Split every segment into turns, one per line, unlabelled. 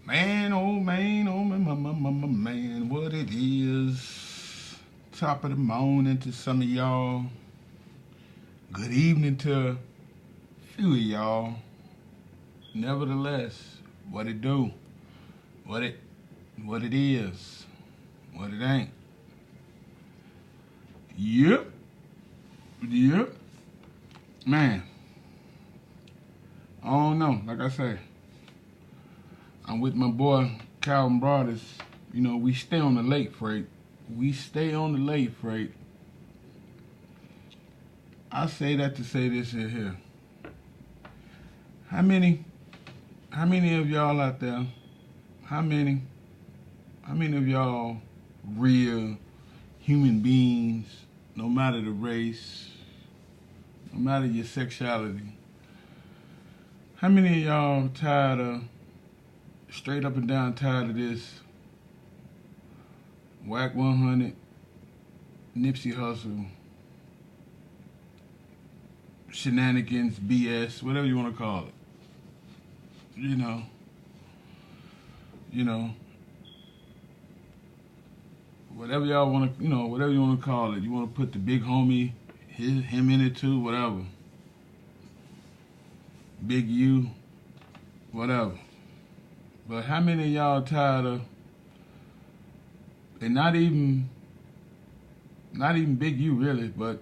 Man, oh man, what it is. Top of the morning to some of y'all. Good evening to a few of y'all. Nevertheless, what it do? What it what it is? What it ain't? Yep. Yep. Man, I don't know. Like I say, I'm with my boy Calvin Broadus. You know, we stay on the late freight. We stay on the late freight. I say that to say this here. How many of y'all out there, how many of y'all real human beings, no matter the race, no matter your sexuality, how many of y'all tired of, straight up and down tired of this Whack 100, Nipsey Hussle, shenanigans, BS, whatever you want to call it? You know, whatever y'all want to, whatever you want to call it. You want to put the big homie, him in it too, whatever. Big U, whatever. But how many of y'all tired of, and not even Big U really, but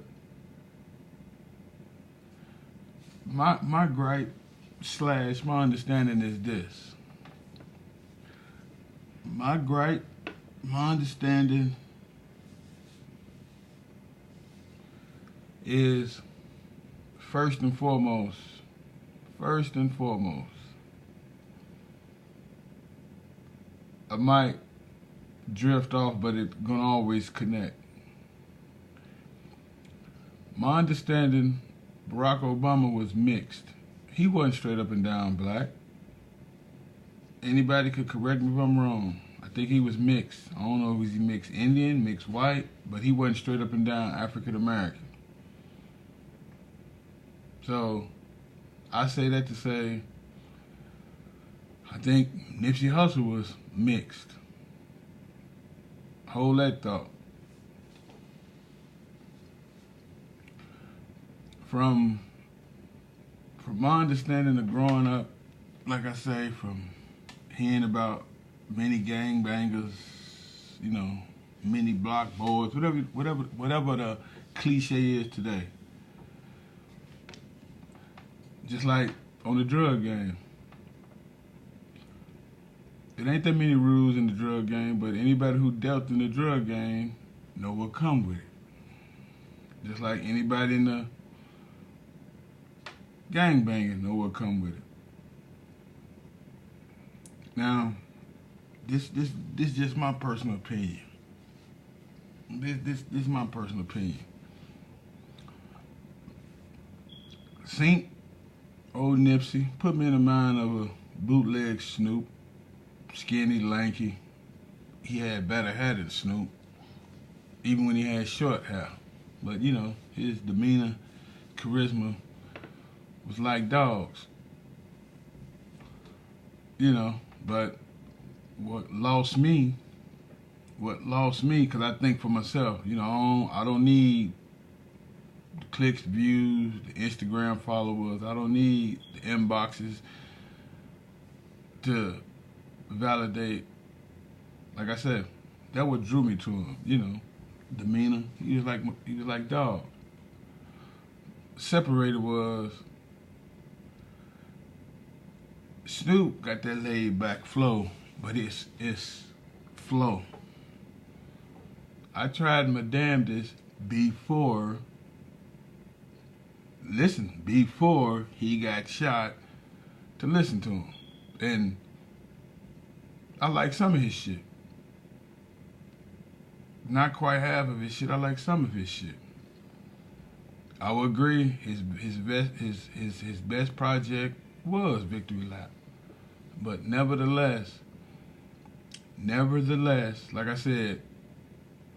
my gripe / my understanding is this. My gripe, my understanding is first and foremost, I might drift off, but it's gonna always connect. My understanding, Barack Obama was mixed. He wasn't straight up and down black. Anybody could correct me if I'm wrong. I think he was mixed. I don't know if he was mixed Indian, mixed white, but he wasn't straight up and down African American. So, I say that to say, I think Nipsey Hussle was mixed. Hold that thought. From my understanding of growing up, like I say, from hearing about many gangbangers, many block boys, whatever the cliche is today. Just like on the drug game. It ain't that many rules in the drug game, but anybody who dealt in the drug game know what come with it. Just like anybody in the gangbanging know what come with it. Now, this just my personal opinion. This is my personal opinion. Saint, old Nipsey, put me in the mind of a bootleg Snoop. Skinny, lanky. He had better hair than Snoop, even when he had short hair. But, his demeanor, charisma was like dogs. But what lost me, because I think for myself, I don't need the clicks, the views, the Instagram followers. I don't need the inboxes to validate. Like I said, that what drew me to him. Demeanor. He was like dog. Separated was Snoop got that laid back flow, but it's flow. I tried my damnedest before he got shot to listen to him. And I like some of his shit. Not quite half of his shit. I like some of his shit. I would agree. His best project was Victory Lap, but nevertheless, like I said,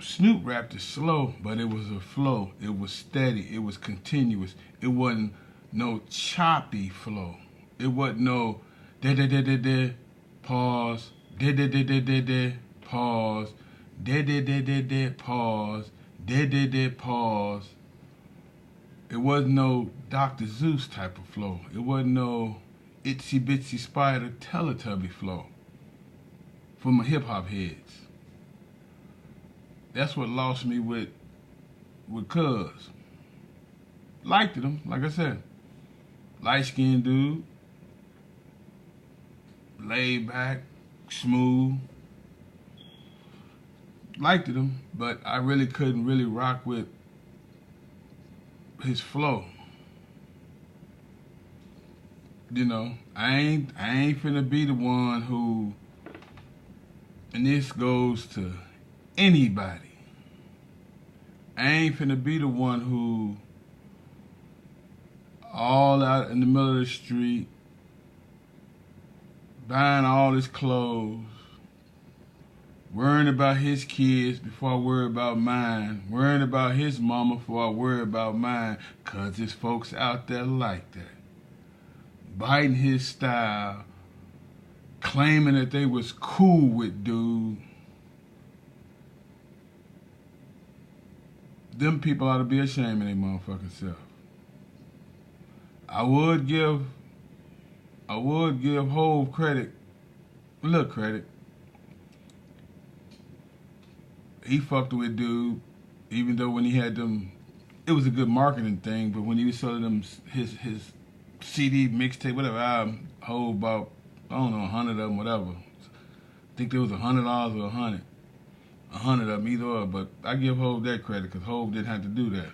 Snoop rapped it slow, but it was a flow. It was steady. It was continuous. It wasn't no choppy flow. It wasn't no da da da da da pause, dead, pause, dead, pause, dead, pause. It wasn't no Dr. Zeus type of flow. It wasn't no itsy bitsy spider Teletubby flow for my hip hop heads. That's what lost me with Cuz. Liked him, like I said. Light skinned dude, laid back, smooth. Liked him, but I really couldn't really rock with his flow. You know, I ain't finna be the one who, and this goes to anybody. I ain't finna be the one who all out in the middle of the street, buying all his clothes, worrying about his kids before I worry about mine, worrying about his mama before I worry about mine, 'cause there's folks out there like that. Biting his style, claiming that they was cool with dude. Them people ought to be ashamed of their motherfucking self. I would give Hov credit, a little credit. He fucked with dude, even though when he had them, it was a good marketing thing, but when he was selling them his CD, mixtape, whatever album, Hov about, I don't know, 100 of them, whatever. I think there was $100 or 100. 100 of them, either or, but I give Hov that credit, because Hov didn't have to do that.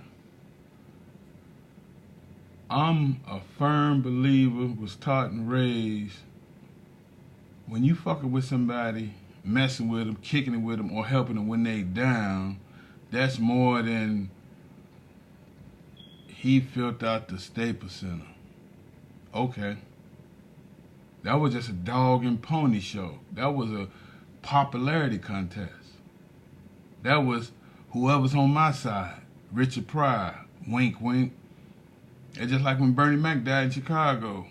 I'm a firm believer, was taught and raised, when you fucking with somebody, messing with them, kicking it with them, or helping them when they down, that's more than he filled out the Staples Center. Okay. That was just a dog and pony show. That was a popularity contest. That was whoever's on my side. Richard Pryor, wink, wink. It's just like when Bernie Mac died in Chicago.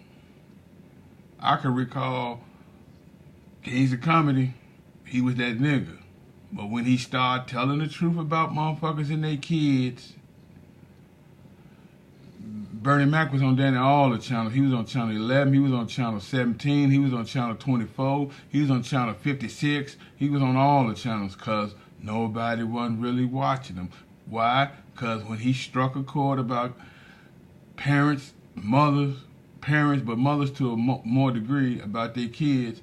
I can recall Kings of Comedy, he was that nigga. But when he started telling the truth about motherfuckers and their kids, Bernie Mac was on down all the channels. He was on channel 11, he was on channel 17, he was on channel 24, he was on channel 56, he was on all the channels because nobody wasn't really watching him. Why? Because when he struck a chord about parents, but mothers to a more degree about their kids,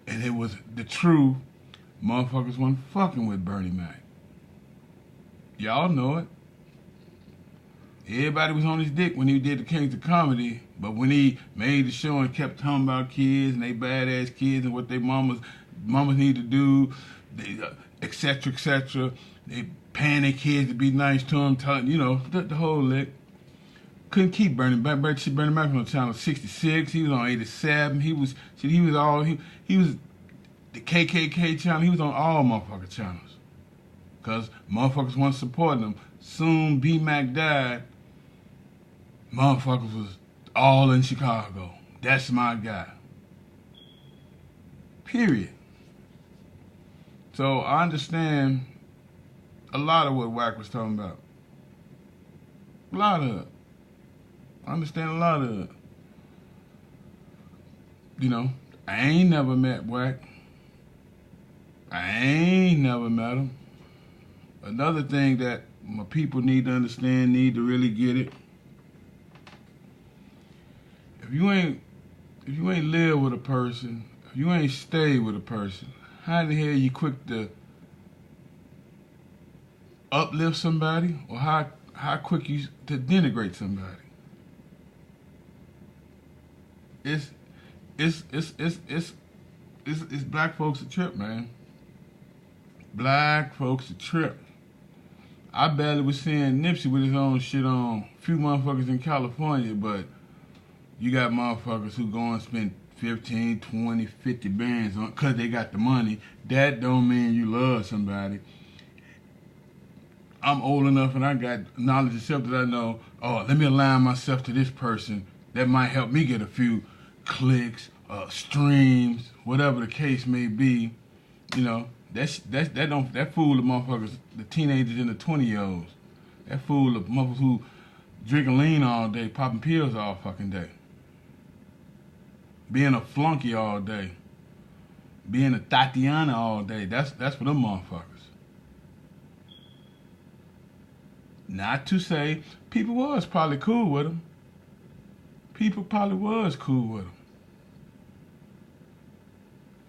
and it was the truth, motherfuckers wasn't fucking with Bernie Mac. Y'all know it. Everybody was on his dick when he did the Kings of Comedy, but when he made the show and kept talking about kids and they badass kids and what their mamas need to do, etc., they paying their kids to be nice to them, telling, you know, the whole lick. Couldn't keep Bernie Mac. Bernie Mac was on channel 66. He was on 87. He was the KKK channel. He was on all motherfucking channels. Because motherfuckers weren't supporting him. Soon B-Mac died. Motherfuckers was all in Chicago. That's my guy. Period. So I understand a lot of what Wack was talking about. A lot of it. I understand a lot of it. You know, I ain't never met Wack. I ain't never met him. Another thing that my people need to understand, need to really get it. If you ain't live with a person, if you ain't stay with a person, how the hell you quick to uplift somebody, or how quick you to denigrate somebody? It's black folks a trip, man. Black folks a trip. I barely was seeing Nipsey with his own shit on. A few motherfuckers in California, but you got motherfuckers who go and spend 15, 20, 50 bands on because they got the money. That don't mean you love somebody. I'm old enough and I got knowledge of self that I know, oh, let me align myself to this person. That might help me get a few clicks streams, whatever the case may be. You know, that fool the motherfuckers, the teenagers and the 20-year-olds. That fool the motherfuckers who drinking lean all day, popping pills all fucking day, being a flunky all day, being a Tatiana all day. That's for them motherfuckers. Not to say people was probably cool with them. People probably was cool with them.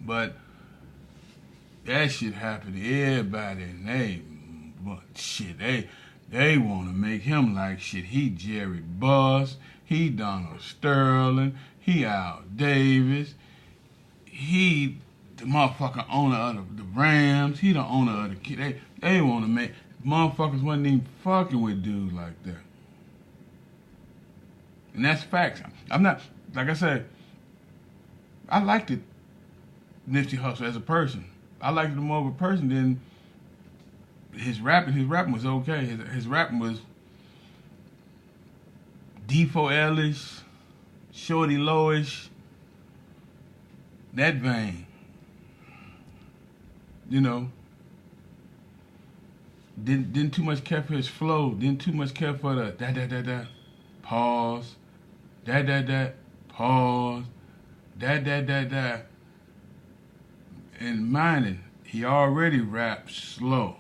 But that shit happened to everybody, and they want to make him like shit. He Jerry Buss, he Donald Sterling, he Al Davis, he the motherfucking owner of the Rams, he the owner of the kid. They want to make motherfuckers wasn't even fucking with dudes like that. And that's facts. I'm not, like I said, I liked it, Nipsey Hussle as a person. I liked him more of a person than his rapping. His rapping was okay. His rapping was D4L-ish, Shorty Lowish, that vein. You know, didn't too much care for his flow. Didn't too much care for the da pause, da pause, da. And minding, he already raps slow.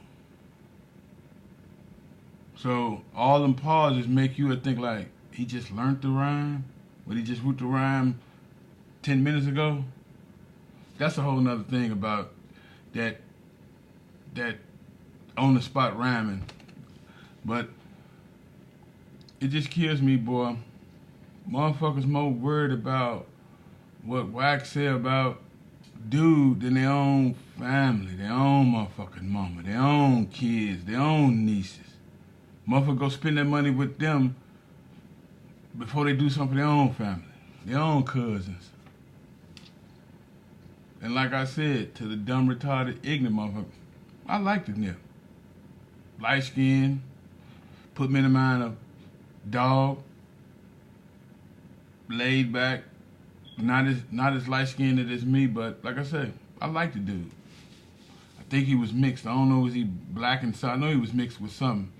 So all them pauses make you think like he just learned the rhyme, but he just wrote the rhyme 10 minutes ago. That's a whole nother thing about that on the spot rhyming. But it just kills me, boy. Motherfuckers more worried about what Wax said about dude than their own family, their own motherfucking mama, their own kids, their own nieces. Motherfuckers go spend their money with them before they do something for their own family, their own cousins. And like I said, to the dumb, retarded, ignorant motherfucker, I like the nip. Light skin, put me in the mind of dog, laid back, not as light skinned as me, but like I said, I like the dude. I think he was mixed. I don't know, was he black inside? I know he was mixed with something.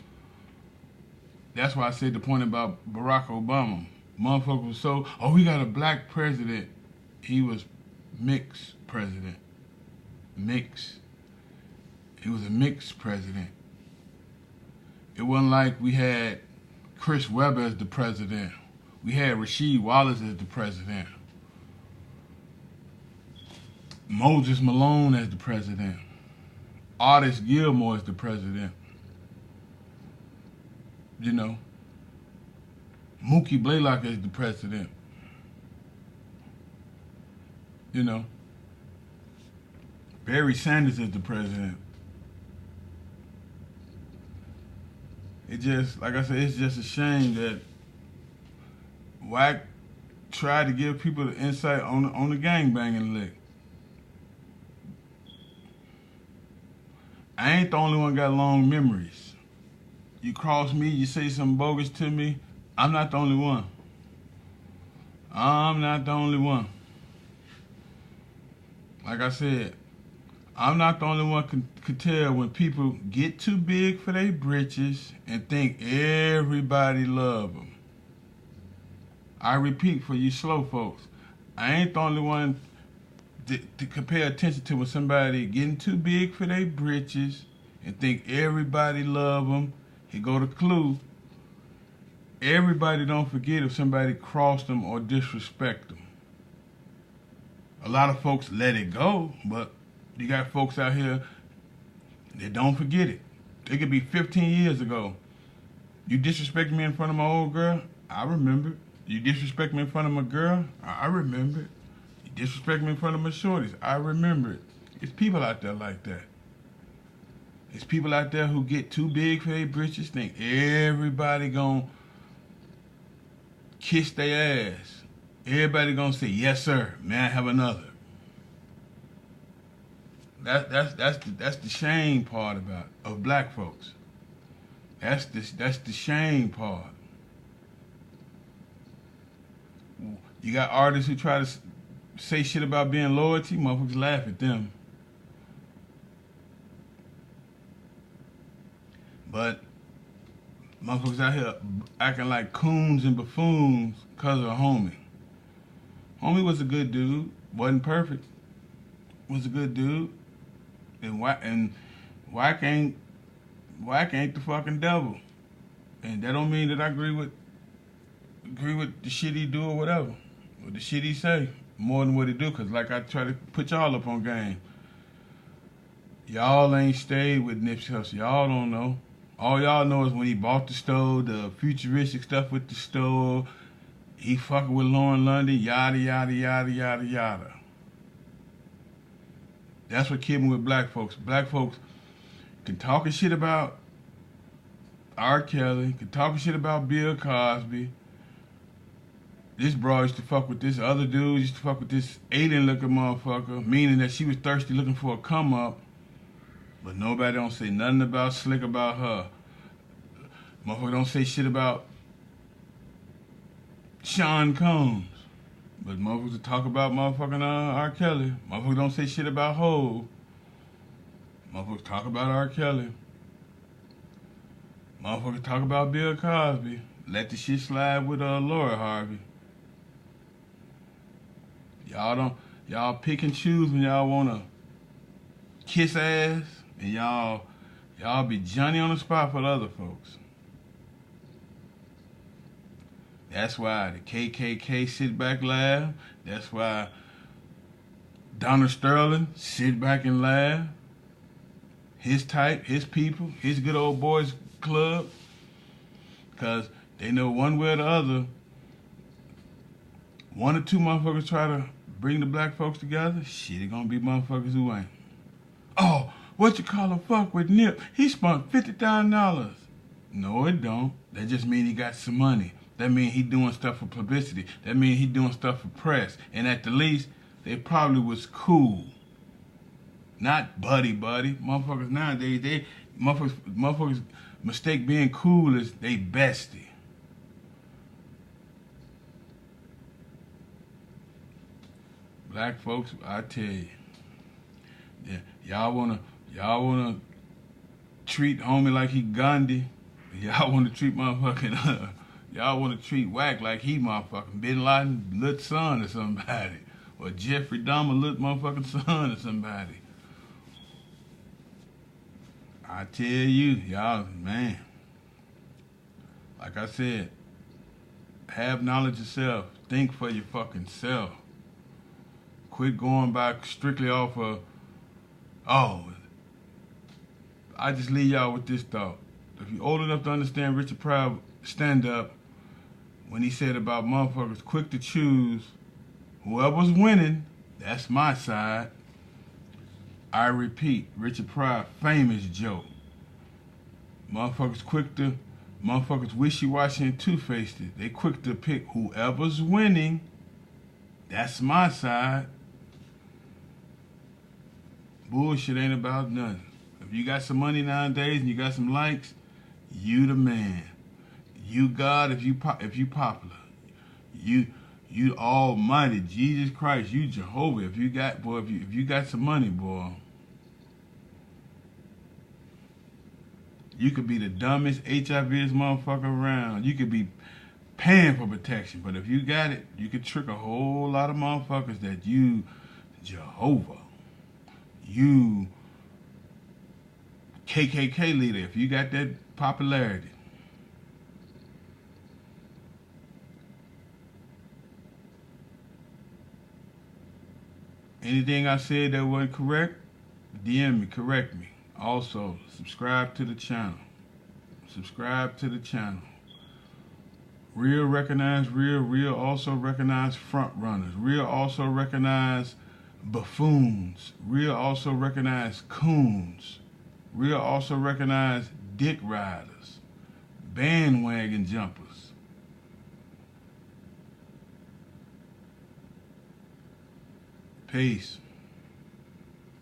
That's why I said the point about Barack Obama. Motherfucker was so, oh, we got a black president. He was mixed president. Mixed. He was a mixed president. It wasn't like we had Chris Webber as the president. We had Rasheed Wallace as the president. Moses Malone as the president. Artis Gilmore as the president. You know, Mookie Blaylock as the president. You know, Barry Sanders as the president. It just, like I said, it's just a shame that Wack tried to give people the insight on the gangbanging lick. I ain't the only one got long memories. You cross me, you say something bogus to me, I'm not the only one. I'm not the only one. Like I said, I'm not the only one could tell when people get too big for their britches and think everybody love them. I repeat for you slow folks, I ain't the only one to pay attention to when somebody getting too big for their britches and think everybody love them. Here go the clue. Everybody don't forget if somebody crossed them or disrespect them. A lot of folks let it go, but you got folks out here that don't forget it. It could be 15 years ago. You disrespect me in front of my old girl? I remember it. You disrespect me in front of my girl? I remember it. You disrespect me in front of my shorties? I remember it. It's people out there like that. It's people out there who get too big for their britches, think everybody gonna kiss their ass. Everybody gonna say, yes sir, may I have another? That's the shame part of black folks. That's the shame part. You got artists who try to say shit about being loyalty, motherfuckers laugh at them. But motherfuckers out here acting like coons and buffoons because of a homie. Homie was a good dude. Wasn't perfect. Was a good dude. And Wack ain't the fucking devil. And that don't mean that I agree with the shit he do or whatever. Or the shit he say. More than what he do. Cause like I try to put y'all up on game. Y'all ain't stayed with Nipsey Hussle. Y'all don't know. All y'all know is when he bought the store, the futuristic stuff with the store, he fucking with Lauren London, yada, yada, yada, yada, yada. That's what killed me with black folks. Black folks can talk shit about R. Kelly, can talk shit about Bill Cosby. This bro used to fuck with this other dude, used to fuck with this alien-looking motherfucker, meaning that she was thirsty looking for a come-up. But nobody don't say nothing about slick about her. Motherfucker don't say shit about Sean Combs. But motherfuckers talk about motherfucking R. Kelly. Motherfuckers don't say shit about Hov. Motherfuckers talk about R. Kelly. Motherfuckers talk about Bill Cosby. Let the shit slide with Laura Harvey. Y'all pick and choose when y'all wanna kiss ass. And y'all be Johnny on the spot for the other folks. That's why the KKK sit back laugh. That's why Donald Sterling sit back and laugh. His type, his people, his good old boys club. Because they know one way or the other, one or two motherfuckers try to bring the black folks together, shit, it gonna be motherfuckers who ain't. Oh, what you call a fuck with Nip? He spent $50,000. No, it don't. That just mean he got some money. That mean he doing stuff for publicity. That mean he doing stuff for press. And at the least, they probably was cool. Not buddy. Motherfuckers nowadays, motherfuckers mistake being cool as they bestie. Black folks, I tell you, yeah, y'all wanna treat homie like he Gandhi. Y'all wanna treat motherfucking y'all wanna treat Wack like he motherfucking Bin Laden little son or somebody. Or Jeffrey Dahmer little motherfucking son or somebody. I tell you, y'all, man. Like I said, have knowledge of self. Think for your fucking self. Quit going back strictly off of, oh, I just leave y'all with this thought. If you're old enough to understand Richard Pryor stand up when he said about motherfuckers quick to choose whoever's winning, that's my side. I repeat, Richard Pryor famous joke. Motherfuckers wishy-washy and two-faced it. They quick to pick whoever's winning, that's my side. Bullshit ain't about nothing. If you got some money nowadays and you got some likes, you the man. You God if you popular. You Almighty Jesus Christ. You Jehovah. If you got some money, boy. You could be the dumbest HIVist motherfucker around. You could be paying for protection, but if you got it, you could trick a whole lot of motherfuckers that you Jehovah. You KKK leader, if you got that popularity. Anything I said that wasn't correct, DM me, correct me. Also, subscribe to the channel. Subscribe to the channel. Real recognize real, real also recognize front runners. Real also recognize buffoons. Real also recognize coons. Real also recognize dick riders. Bandwagon jumpers. Peace.